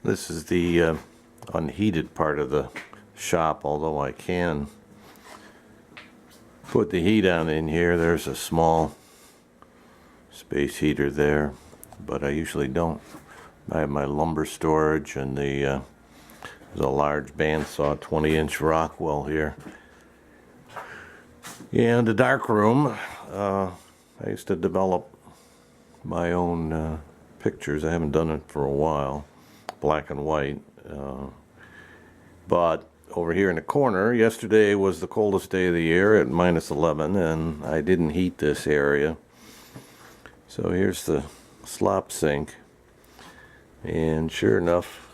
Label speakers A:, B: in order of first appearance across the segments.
A: This is the unheated part of the shop, although I can put the heat on in here. There's a small space heater there, but I usually don't. I have my lumber storage and there's a large bandsaw 20-inch Rockwell here. And the dark room, I used to develop my own pictures. I haven't done it for a while, black and white. But over here in the corner, yesterday was the coldest day of the year at -11, and I didn't heat this area. So here's the slop sink. And sure enough,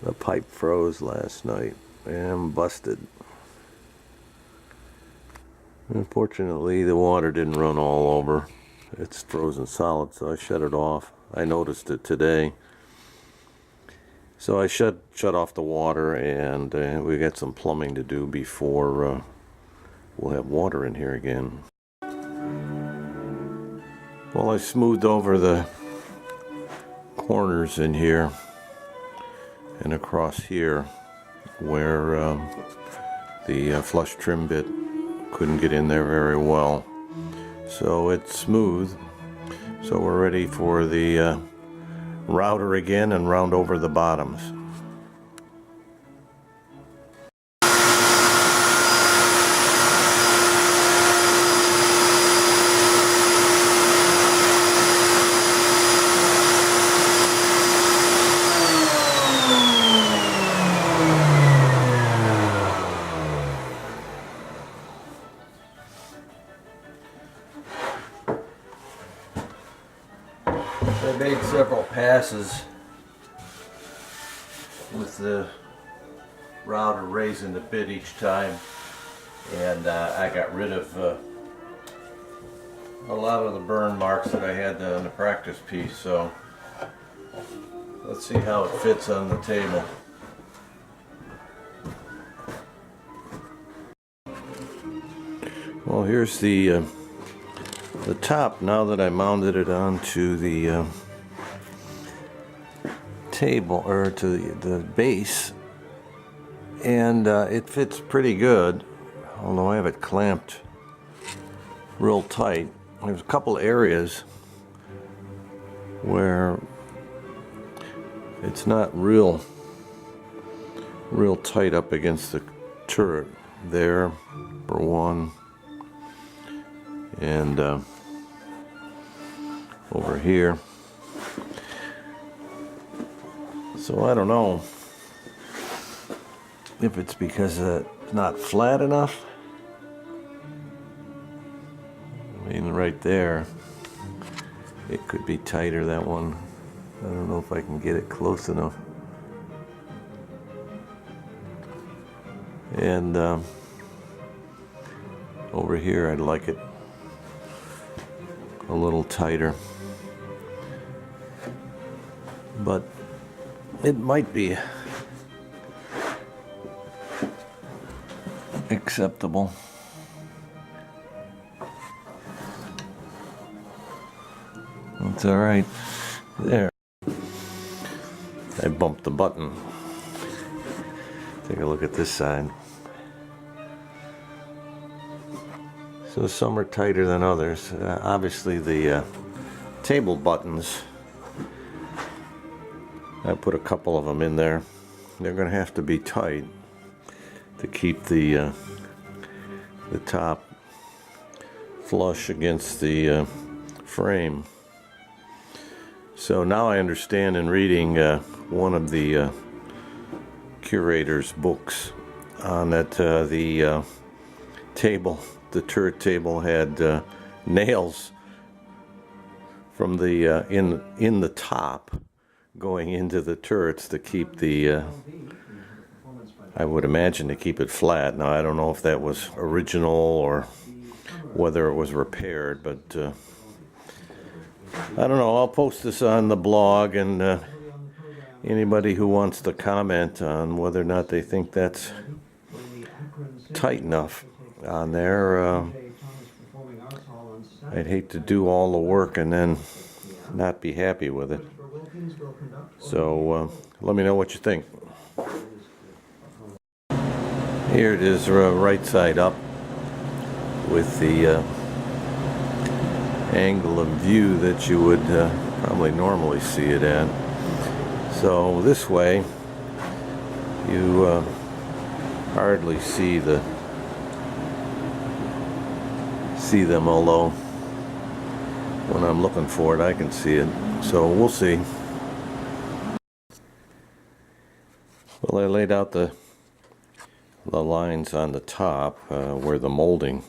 A: the pipe froze last night and busted. Unfortunately, the water didn't run all over. It's frozen solid, so I shut it off. I noticed it today. So I shut off the water, and we got some plumbing to do before we'll have water in here again. Well, I smoothed over the corners in here and across here where the flush trim bit couldn't get in there very well. So it's smooth. So we're ready for the router again and round over the bottoms. I made several passes with the router raising the bit each time, and I got rid of a lot of the burn marks that I had on the practice piece. So let's see how it fits on the table. Well, here's the top now that I mounted it onto the table, or to the base, and it fits pretty good, although I have it clamped real tight. There's a couple areas where it's not real tight up against the turret. There for one, and over here. So I don't know if it's because it's not flat enough. I mean, right there, it could be tighter, that one. I don't know if I can get it close enough. And over here, I'd like it a little tighter. But it might be acceptable. That's all right. There. I bumped the button. Take a look at this side. So some are tighter than others. Obviously the table buttons, I put a couple of them in there. They're going to have to be tight to keep the top flush against the frame. So now I understand, in reading one of the curator's books, on that the turret table had nails from the in the top going into the turrets to keep the I would imagine to keep it flat. Now I don't know if that was original or whether it was repaired, but I don't know. I'll post this on the blog, and anybody who wants to comment on whether or not they think that's tight enough on there, I'd hate to do all the work and then not be happy with it. So let me know what you think. Here it is, right side up, with the angle of view that you would probably normally see it at. So this way you hardly see them, although when I'm looking for it I can see it. So we'll see. Well, I laid out the lines on the top where the molding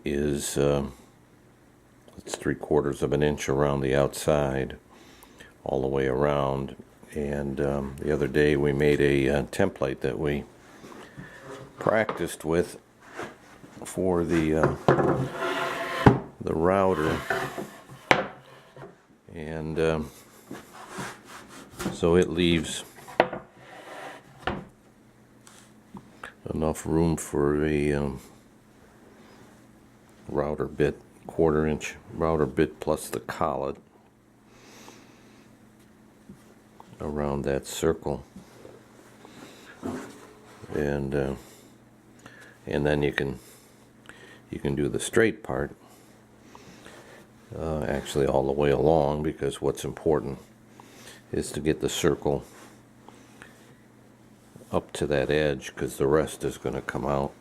A: is. It's 3/4 of an inch around the outside, all the way around. And the other day we made a template that we practiced with for the router, and so it leaves enough room for a router bit, 1/4 inch router bit plus the collet around that circle, and then you can do the straight part actually all the way along, because what's important is to get the circle up to that edge, because the rest is going to come out.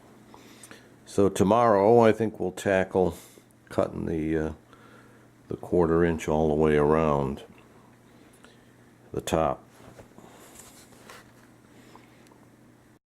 A: So tomorrow I think we'll tackle cutting the 1/4 inch all the way around the top.